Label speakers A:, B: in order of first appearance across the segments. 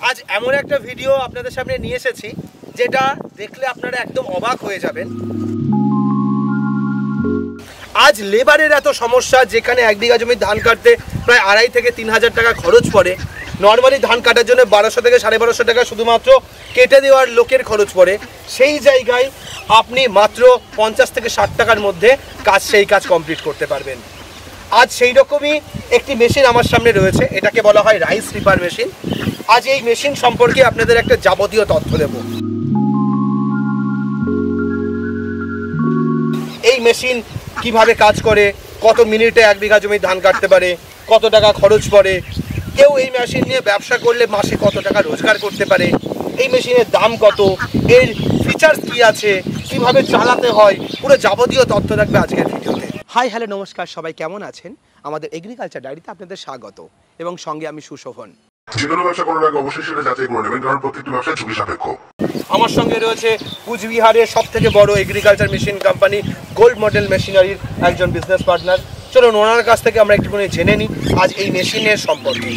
A: আজ এমন একটা ভিডিও আপনাদের সামনে নিয়ে এসেছি যেটা দেখলে আপনারা একদম অবাক হয়ে যাবেন। আজ লেবারের এত সমস্যা, যেখানে 1 বিঘা জমি ধান কাটতে প্রায় 2,500 থেকে 3,000 টাকা খরচ পড়ে। নর্মালি ধান কাটার জন্য 1200 থেকে 1250 টাকা শুধুমাত্র কেটে দেওয়ার লোকের খরচ পড়ে। সেই জায়গায় আপনি মাত্র 50 থেকে 60 টাকার মধ্যে সেই কাজ কমপ্লিট করতে পারবেন। আজ সেই রকমই একটি মেশিন আমার সামনে রয়েছে, এটাকে বলা হয় রাইস রিপার মেশিন। আজ এই মেশিন সম্পর্কে আপনাদের একটা যাবতীয় তথ্য দেব। এই মেশিন কিভাবে কাজ করে, কত মিনিটে 1 বিঘা জমি ধান কাটতে পারে, কত টাকা খরচ পড়ে, কেউ এই মেশিন নিয়ে ব্যবসা করলে মাসে কত টাকা রোজগার করতে পারে, এই মেশিনের দাম কত, এর ফিচার্স কী আছে, কিভাবে চালাতে হয়, পুরো যাবতীয় তথ্য থাকবে আজকের ভিডিওতে। হাই হ্যালো নমস্কার, সবাই কেমন আছেন? আমাদের এগ্রিকালচার ডায়েরিতে আপনাদের স্বাগত এবং সঙ্গে আমি সুশোভন।
B: যে কোনো ব্যবসা করার আগে অবশ্যই সেটা যাচাই করে নেবেন, কারণ প্রত্যেকটি ব্যবসা ঝুঁকি সাপেক্ষ।
A: আমার সঙ্গে রয়েছে কুচবিহারের সবথেকে বড় agriculture machine company gold model মেশিনারির একজন বিজনেস পার্টনার। চলুন ওনার কাছ থেকে আমরা একটুখানি জেনে নিই আজ এই মেশিনের সম্পর্কে।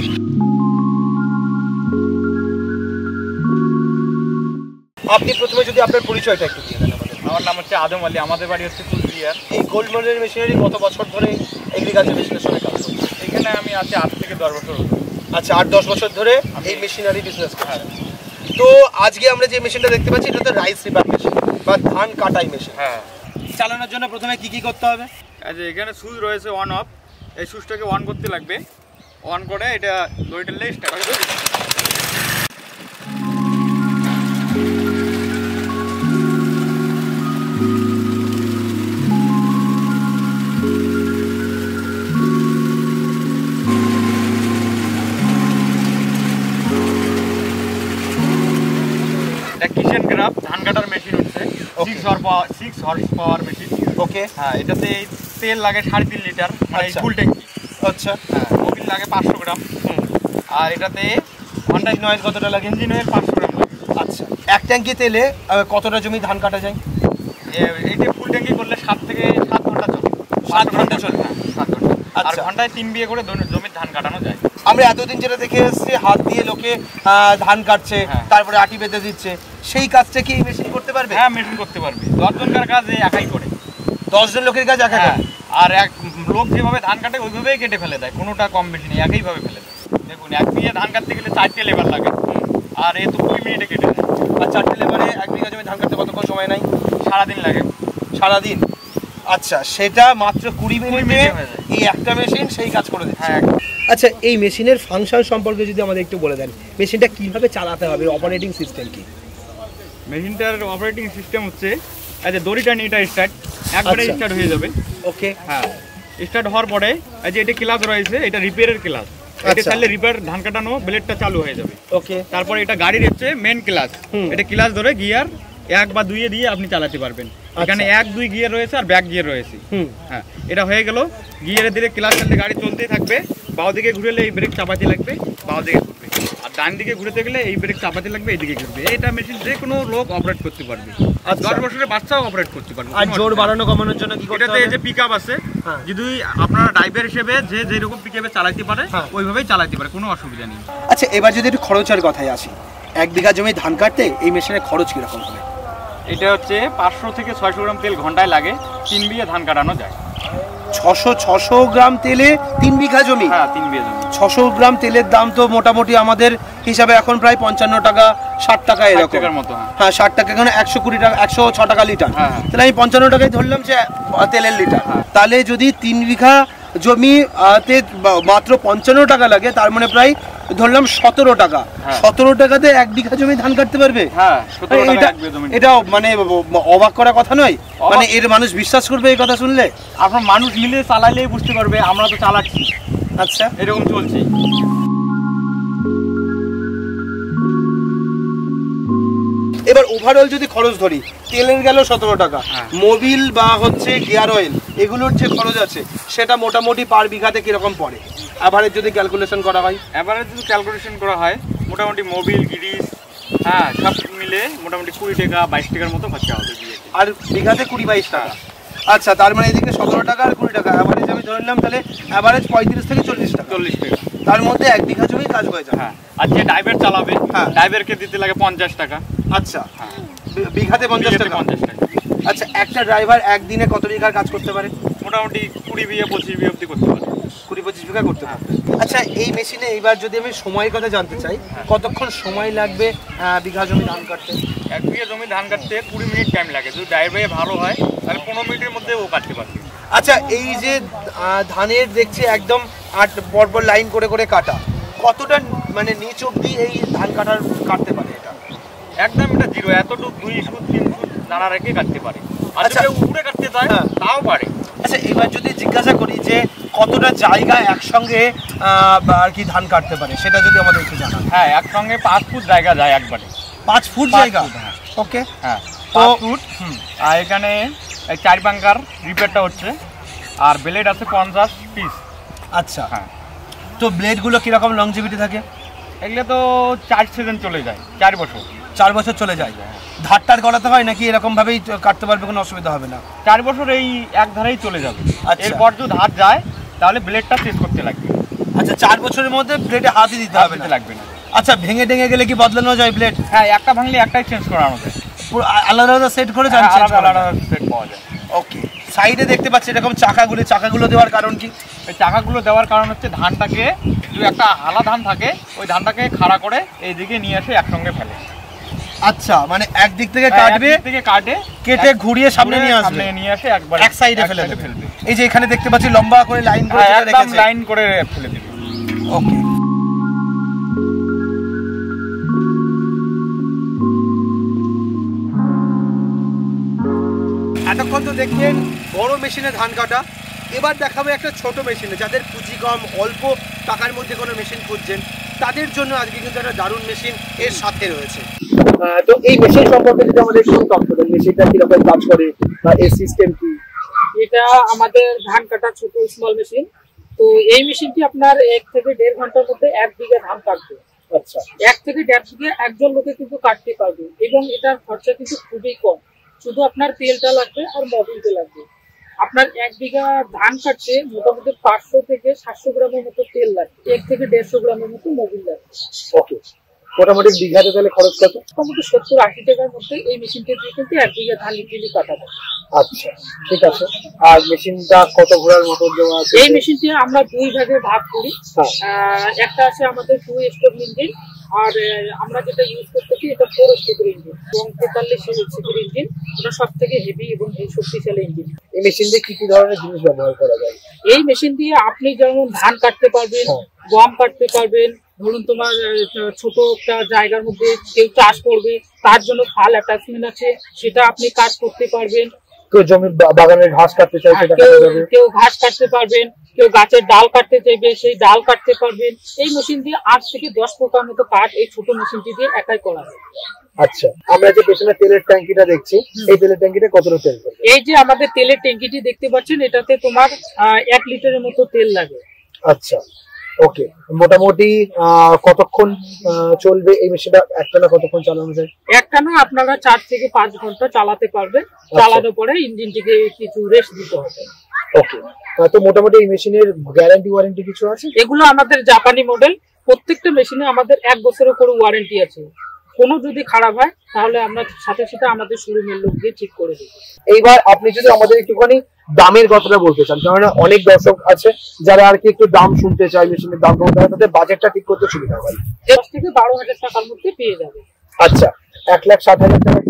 A: আপনি প্রথমে যদি আপনার পরিচয়টা একটু দিয়ে দেন আমাদের।
C: আমার নাম হচ্ছে আদম আলী, আমাদের বাড়ি হচ্ছে কুচবিহার।
A: এই গোল্ড মডেল মেশিনারি কত বছর ধরে এগ্রিকালচার মেশিনের সঙ্গে কাজ করছে?
C: এখানে আমি আছি 8 থেকে 10 বছর।
A: আচ্ছা, 8-10 বছর ধরে এই মেশিনারি বিজনেস করছেন। তো আজকে আমরা যে মেশিনটা দেখতে পাচ্ছি এটা তো রাইস রিপার মেশিন বা ধান কাটাই মেশিন।
C: হ্যাঁ,
A: চালানোর জন্য প্রথমে কি করতে হবে?
C: এখানে সুইচ রয়েছে অন অফ। এই সুইচটাকে অন করতে লাগবে। অন করে এটা দড়িটা লেগে স্টার্ট হবে। কিচেন গ্রাফ ধান কাটার মেশিন হচ্ছে 6 হর্স পাওয়ার মেশিন।
A: ওকে,
C: হ্যাঁ, এটাতে তেল লাগে 3.5 লিটার, মানে ফুল ট্যাঙ্কি।
A: আচ্ছা,
C: হ্যাঁ, মোবিল লাগে 500 গ্রাম। আর এটাতে
A: ঘন্টায় ইঞ্জিন অয়েল কতটা লাগে?
C: ইঞ্জিন অয়েল 500 গ্রাম লাগে।
A: আচ্ছা, এক ট্যাঙ্কি তেলে কতটা জমি ধান কাটা যায়?
C: এইটা ফুল ট্যাঙ্কি করলে 7 থেকে 7 ঘন্টা চলে।
A: 7 ঘন্টা চলে?
C: হ্যাঁ, 7 ঘন্টা। আর
A: আচ্ছা,
C: ঘন্টায় 3 বিয়ে করে জমির ধান কাটানো যায়।
A: আমরা এতদিন যেটা দেখে এসেছি হাত দিয়ে লোকে ধান কাটছে, তারপরে আটি বেঁধে দিচ্ছে, সেই কাজটা কি এই মেশিন করতে পারবে?
C: হ্যাঁ, মেশিন করতে পারবে। 10 জনকার কাজ একাই করে।
A: 10 জন লোকের কাজ একা করে?
C: আর এক লোক যেভাবে ধান কাটে ওইভাবেই কেটে ফেলে দেয়, কোনোটা কম বেশি নেই, একইভাবে ফেলে দেয়। দেখুন, 1 বিঘা ধান কাটতে গেলে 4টে লেবার লাগে, আর এ তো 20 মিনিটে কেটে দেয়।
A: আর 4টে লেবারে 1 বিঘা জমি ধান কাটতে কতক্ষণ সময় নেয়?
C: সারাদিন লাগে।
A: সারাদিন? আচ্ছা, সেটা মাত্র 20 মিনিটে এই একটা মেশিন সেই কাজ করে দিচ্ছে।
C: হ্যাঁ।
A: আচ্ছা, এই মেশিনের ফাংশন সম্পর্কে যদি আমাদের একটু বলে দেন, মেশিনটা কিভাবে চালাতে হবে, অপারেটিং সিস্টেম কি?
C: মেশিনটার অপারেটিং সিস্টেম হচ্ছে দড়িটা নিয়ে এটা স্টার্ট একবারে স্টার্ট হয়ে যাবে।
A: ওকে,
C: হ্যাঁ, স্টার্ট হওয়ার পরে যে এটা ক্লাস রয়েছে, এটা রিপেয়ারের ক্লাস। এটা চাইলে রিপেয়ার ধান কাটানো ব্লেডটা চালু হয়ে যাবে।
A: ওকে,
C: তারপরে এটা গাড়ির হচ্ছে মেন ক্লাস। এটা ক্লাস ধরে গিয়ার 1 বা 2 দিয়ে আপনি চালাতে পারবেন। এখানে 1-2 গিয়ার রয়েছে আর ব্যাক গিয়ার রয়েছে। হ্যাঁ, এটা হয়ে গেল। গিয়ারে দিলে ক্লাস চাললে গাড়ি চলতেই থাকবে। বাঁ দিকে ঘুরেলে এই ব্রেক চাপাতে লাগবে, বাঁ দিকে ঘুরবে। আর ডান দিকে ঘুরতে গেলে এই ব্রেক চাপাতে লাগবে, এইদিকে ঘুরবে। এটা মেশিন যে কোনো লোক অপারেট করতে পারবে। আর 10 বছরের বাচ্চাও অপারেট করতে পারবে।
A: আর জোর বাড়ানো কমানোর জন্য কি করতে হবে?
C: এটাতে এই যে পিকআপ আছে, যদি আপনারা ড্রাইভার হিসেবে যে যেরকম পিকআপে চালাতে পারে ওইভাবেই চালাতে পারে, কোনো অসুবিধা নেই।
A: আচ্ছা, এবার যদি একটু খরচের কথায় আসি, 1 বিঘা জমি ধান কাটতে এই মেশিনের খরচ কিরকম হবে?
C: এটা হচ্ছে 500 থেকে 600 গ্রাম তেল ঘন্টায় লাগে, 3 বিঘা ধান কাটানো যায়।
A: 600 গ্রাম তেলে 3 বিঘা জমি?
C: হ্যাঁ, 3 বিঘা জমি।
A: 600 গ্রাম তেলের দাম তো মোটামুটি আমাদের হিসাবে এখন প্রায় 55 টাকা 60 টাকা এরকম
C: মতো।
A: হ্যাঁ, 60 টাকা, এখন 120 টাকা 106 টাকা লিটার। তাহলে আমি 55 টাকায় ধরলাম যে তেলের লিটার। তাহলে যদি 3 বিঘা জমিতে মাত্র 55 টাকা লাগে, তার মানে প্রায় ধরলাম 17 টাকা। 17 টাকাতে 1 বিঘা জমি ধান কাটতে পারবে?
C: হ্যাঁ,
A: এটা মানে অবাক করা কথা নয়। মানে এর মানুষ বিশ্বাস করবে এই কথা শুনলে?
C: আপনার মানুষ মিলে চালাইলেই বুঝতে পারবে, আমরা তো চালাচ্ছি।
A: আচ্ছা,
C: এরকম চলছে।
A: এবার ওভারঅল যদি খরচ ধরি, তেলের গেল 17 টাকা, মোবিল বা হচ্ছে গিয়ার অয়েল এগুলোর যে খরচ আছে সেটা মোটামুটি পার বিঘাতে কিরকম পড়ে এভারেজ যদি ক্যালকুলেশন করা হয়?
C: এভারেজ যদি ক্যালকুলেশন করা হয় মোটামুটি মোবিল গিরিস সব মিলে মোটামুটি 20 টাকা 22 টাকার মতো খরচা হবে।
A: আর বিঘাতে 20-22 টাকা। আচ্ছা, তার মানে এদিকে 17 টাকা আর 20 টাকা অ্যাভারেজ আমি ধরে নিলাম, তাহলে অ্যাভারেজ 35 থেকে 40 টাকা।
C: 40 টাকা।
A: তার মধ্যে 1 বিঘা জমি কাজ হয়ে যায়।
C: হ্যাঁ, আর যে ড্রাইভার চালাবে,
A: হ্যাঁ,
C: ড্রাইভারকে দিতে লাগে 50 টাকা।
A: আচ্ছা,
C: হ্যাঁ,
A: বিঘাতে 50 টাকা।
C: 50 টাকা।
A: আচ্ছা, একটা ড্রাইভার একদিনে কত বিঘার কাজ করতে পারে?
C: মোটামুটি 20 বিঘা 25 বিঘা অবধি করতে পারে।
A: 20-25 বিঘা করতে পারে। আচ্ছা, এই মেশিনে এইবার যদি আমি সময়ের কথা জানতে চাই, কতক্ষণ সময় লাগবে বিঘা জমি ধান কাটতে?
C: 1 বিঘা জমি ধান কাটতে 20 মিনিট টাইম লাগে। যদি ড্রাইভার ভালো হয় তাহলে 15 মিনিটের মধ্যে ও কাটতে পারবে।
A: আচ্ছা, এই যে ধানের দেখছি একদম পরপর লাইন করে করে কাটা, কতটা মানে নিচ অব্দি এই ধান কাটতে পারে এটা?
C: একদম এটা জিরো, এতটুকু 2 ফুট 3 ফুট নাড়া রেখে কাটতে পারে। আর
A: আচ্ছা,
C: যদি উপরে কাটতে চায় তাও পারে।
A: আচ্ছা, এবার যদি জিজ্ঞাসা করি যে কতটা জায়গা একসঙ্গে আর কি ধান কাটতে পারে, সেটা যদি আমাদের একটু জানান।
C: হ্যাঁ, একসঙ্গে 5 ফুট জায়গা যায় একবারে।
A: 5 ফুট জায়গা? ওকে,
C: হ্যাঁ 5 ফুট। আর এখানে 4 বাঙ্কার রিপেয়ারটা হচ্ছে, আর ব্লেড আছে 50 পিস।
A: আচ্ছা,
C: হ্যাঁ।
A: তো ব্লেডগুলো কিরকম লংজিভিটি থাকে?
C: এগুলো তো 4 সিজন চলে যায়, 4 বছর।
A: 4 বছর চলে যায়। ধারটার গলাতে হয় নাকি এরকম ভাবেই কাটতে পারবে, কোনো অসুবিধা হবে না?
C: 4 বছর এই এক ধারেই চলে যাবে।
A: আচ্ছা।
C: এরপর যদি ধার যায় তাহলে ব্লেডটা চেঞ্জ করতে লাগবে।
A: আচ্ছা, 4 বছরের মধ্যে ব্লেডে হাতই দিতে হবে না?
C: লাগবে না।
A: আচ্ছা, ভেঙে টেঙে গেলে কি বদলানো যায় ব্লেড?
C: হ্যাঁ, একটা ভাঙলে একটাই চেঞ্জ করানো যায়।
A: পুরো আলাদা আলাদা সেট করে
C: আলাদা সেট পাওয়া যায়।
A: ওকে, সাইডে দেখতে পাচ্ছি এরকম চাকাগুলো দেওয়ার কারণ কি?
C: এই চাকাগুলো দেওয়ার কারণ হচ্ছে ধানটাকে, যদি একটা হালা ধান থাকে ওই ধানটাকে খাড়া করে এইদিকে নিয়ে এসে একসঙ্গে ফেলে।
A: আচ্ছা, মানে একদিক থেকে কাটবে, কেটে ঘুরিয়ে সামনে নিয়ে আসে একবার এক সাইডে ফেলে ফেলবে। এই যে এখানে দেখতে পাচ্ছি লম্বা করে লাইন করে রেখেছে,
C: লাইন করে ফেলে দিবে।
A: ওকে। এতক্ষণ তো দেখলেন বড় মেশিনে ধান কাটা, এবার দেখাবো একটা ছোট মেশিনে। যাদের পুঁজি কম, অল্প টাকার মধ্যে কোনো মেশিন খুঁজছেন, তাদের জন্য আজকে কিন্তু একটা দারুণ মেশিন এর সাথে রয়েছে। তো এই মেশিন সম্পর্কে যদি আমাদের একটু তথ্য দেন, মেশিনটা কিরকম কাজ করে বা এর সিস্টেম কি?
D: এটা আমাদের ধান কাটা ছোট স্মল মেশিন। তো এই মেশিনটি আপনার 1 থেকে 1.5 ঘন্টার মধ্যে 1 বিঘা ধান কাটবে।
A: আচ্ছা,
D: 1 থেকে 1.5 বিঘা একজন লোকে কিন্তু কাটতে পারবে, এবং এটার খরচা কিন্তু খুবই কম। শুধু আপনার তেলটা লাগবে আর মোবিলটা লাগবে। আপনার 1 বিঘা ধান কাটতে মোটামুটি 500 থেকে 700 গ্রামের মতো তেল লাগবে, 1 থেকে 150 গ্রামের মতো মোবিল লাগবে।
A: ওকে, মোটামুটি বিঘাতে তাহলে খরচ কত?
D: মোটামুটি 70-80 টাকার মধ্যে এই মেশিনটা দিয়ে কিন্তু 1 বিঘা ধান ইজিলি কাটা যায়।
A: আচ্ছা, ঠিক আছে। আর মেশিনটা কত ঘোড়ার মোটর দেওয়া আছে?
D: এই মেশিনটি আমরা 2 ভাগে ভাগ করি। একটা আছে আমাদের 2 স্ট্রোক ইঞ্জিন, আর আমরা যেটা ইউজ করতেছি এটা 4 স্ট্রোকের ইঞ্জিন এবং 43 সিসির ইঞ্জিন। এটা সব থেকে হেভি এবং শক্তিশালী ইঞ্জিন।
A: এই মেশিন দিয়ে কি কি ধরনের জিনিস ব্যবহার করা যায়?
D: এই মেশিন দিয়ে আপনি যেমন ধান কাটতে পারবেন, গম কাটতে পারবেন। ধরুন তোমার ছোট একটা জায়গার মধ্যে কেউ চাষ করবে, তার জন্য খাল অ্যাটাচমেন্ট আছে, সেটা আপনি কাজ করতে পারবেন।
A: কেউ জমি বাগানের ঘাস কাটতে চাইছে,
D: কেউ ঘাস কাটতে পারবেন, কেউ গাছের ডাল কাটতে চাইবে, সেই ডাল কাটতে পারবেন। এই মেশিন দিয়ে 8 থেকে 10 প্রকার মতো কাজ এই ছোট মেশিনটি দিয়ে একাই করা যায়।
A: আচ্ছা, আমরা যে পেছনে তেলের ট্যাঙ্কিটা দেখছি, এই তেলের ট্যাঙ্কিটা কতটা তেল?
D: এই যে আমাদের তেলের ট্যাঙ্কিটি দেখতে পাচ্ছেন, এটাতে তোমার 1 লিটারের মতো তেল লাগে।
A: আচ্ছা, ওকে। মোটামুটি কতক্ষণ চলবে এই মেশিনটা? একটানা কতক্ষণ চালানো যায়?
D: একটানা আপনারা 4 থেকে 5 ঘন্টা চালাতে পারবেন। চালানোর পরে ইঞ্জিনটিকে কিছু রেস্ট দিতে হবে।
A: ওকে, তো মোটামুটি এই মেশিনের গ্যারান্টি ওয়ারেন্টি কিছু আছে?
D: এগুলো আমাদের জাপানি মডেল। প্রত্যেকটা মেশিনে আমাদের 1 বছরের করে ওয়ারেন্টি আছে। কোনো যদি খারাপ হয় তাহলে আমরা সাথে সাথে আমাদের শোরুমের লোক দিয়ে ঠিক করে দেব।
A: এইবার আপনি যদি আমাদের একটুখানি দামের কথাটা বলতে চান, কারণ অনেক দর্শক আছে যারা আর কি একটু দাম শুনতে চায়, মেশিনের দাম কমাতে হয়, তাদের বাজেটটা ঠিক করতে সুবিধা হয়।
D: 10 থেকে 12,000 টাকার মধ্যে পেয়ে যাবে।
A: আচ্ছা, 1,60,000 টাকার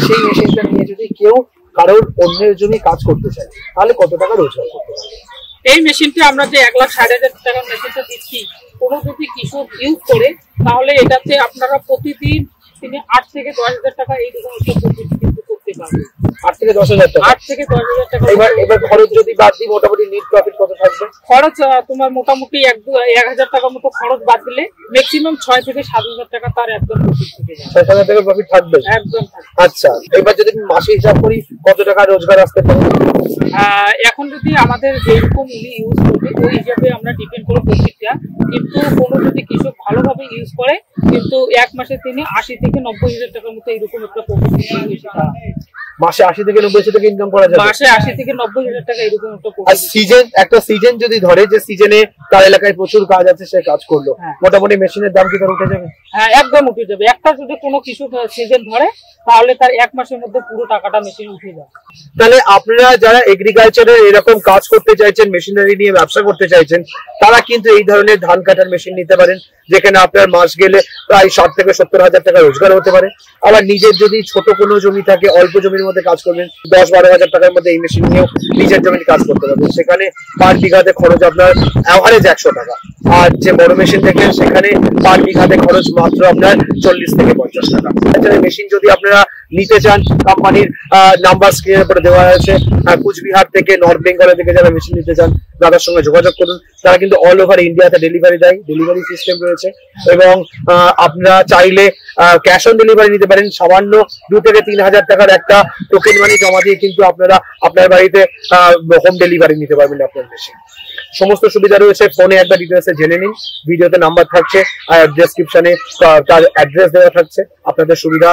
A: সেই মেশিনটা নিয়ে যদি কেউ কারোর অন্যের জমি কাজ করতে চায়, তাহলে কত টাকা রোজগার করতে পারে?
D: এই মেশিনটি আমরা যে 1,60,000 টাকার মেশিনটা দিচ্ছি, কোনো যদি কৃষক ইউজ করে তাহলে এটাতে আপনারা প্রতিদিন তিনি 8 থেকে 10,000 টাকা এইরকম একটা প্রফিট কিন্তু করতে পারবেন।
A: 8 থেকে 10,000 টাকা?
D: 8 থেকে 10,000 টাকা।
A: এবার খরচ যদি বাদ দিই, মোটামুটি নেট প্রফিট কত থাকবে?
D: খরচ তোমার মোটামুটি 1,000 টাকার মতো খরচ বাদ দিলে ম্যাক্সিমাম 6 থেকে 7,000 টাকা তার একদম প্রফিট থেকে যাবে।
A: 6,000 টাকা প্রফিট থাকবে?
D: একদম।
A: আচ্ছা, এবার যদি মাসে হিসাব করি কত টাকা রোজগার আসতে পারে?
D: এখন যদি আমাদের যেরকম উনি ইউজ করবে ওই হিসাবে আমরা ডিপেন্ড করবো প্রফিটটা। কিন্তু কোনো যদি কৃষক ভালোভাবে ইউজ করে কিন্তু 1 মাসে তিনি 80 থেকে 90,000 টাকার মতো এরকম একটা প্রফিট।
A: মাসে 80 থেকে 90 হাজার টাকা ইনকাম করা যাবে।
D: মাসে 80 থেকে 90 হাজার টাকা এরকম একটা
A: আর একটা সিজন যদি ধরে যে সিজনে তার এলাকায় প্রচুর কাজ আছে, সে কাজ করলো, মোটামুটি মেশিনের দাম কি তার উঠে যাবে?
D: হ্যাঁ, একদম উঠে যাবে। একটা যদি কোনো কিছু সিজন ধরে তাহলে তার 1 মাসের মধ্যে পুরো টাকাটা মেশিন উঠে যাবে।
A: তাহলে আপনারা যারা এগ্রিকালচারের এরকম কাজ করতে চাইছেন, মেশিনারি নিয়ে ব্যবসা করতে চাইছেন, তারা কিন্তু এই ধরনের ধান কাটার মেশিন নিতে পারেন, যেখানে আপনার মাস গেলে প্রায় 60 থেকে 70 হাজার টাকা রোজগার হতে পারে। আবার নিজের যদি ছোট কোনো জমি থাকে, অল্প জমির মধ্যে কাজ করবেন, 10-12 হাজার টাকার মধ্যে এই মেশিন নিয়েও নিজের জমির কাজ করতে পারবেন। সেখানে পার বিঘাতে খরচ আপনার অ্যাভারেজ 100 টাকা। আর যে বড় মেশিন দেখেন সেখানে পার বিঘাতে খরচ মাত্র আপনার 40 থেকে 50 টাকা। মেশিন যদি আপনারা নিতে চান, কোম্পানির নাম্বার স্ক্রিনের উপরে দেওয়া আছে। কুচবিহার থেকে, নর্থ বেঙ্গলের থেকে যারা মেশিন নিতে চান দাদার সঙ্গে যোগাযোগ করুন। তারা কিন্তু অল ওভার ইন্ডিয়াতে ডেলিভারি দেয়, ডেলিভারি সিস্টেম রয়েছে। এবং আপনারা চাইলে ক্যাশ অন ডেলিভারি নিতে পারেন। সামান্য 2 থেকে 3 হাজার টাকার একটা টোকেন মানি জমা দিয়ে কিন্তু আপনারা আপনার বাড়িতে হোম ডেলিভারি নিতে পারবেন আপনার মেশিন। সমস্ত সুবিধা রয়েছে, ফোনে একবার ডিটেলসে জেনে নিন। ভিডিওতে নাম্বার থাকছে আর ডেসক্রিপশনে তার অ্যাড্রেস দেওয়া থাকছে। আপনাদের সুবিধা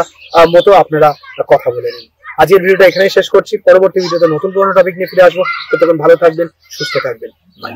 A: মতো আপনারা কথা বলে নিন। আজকের ভিডিওটা এখানেই শেষ করছি। পরবর্তী ভিডিওতে নতুন কোনো টপিক নিয়ে ফিরে আসবো। ততক্ষণ ভালো থাকবেন, সুস্থ থাকবেন। বাই।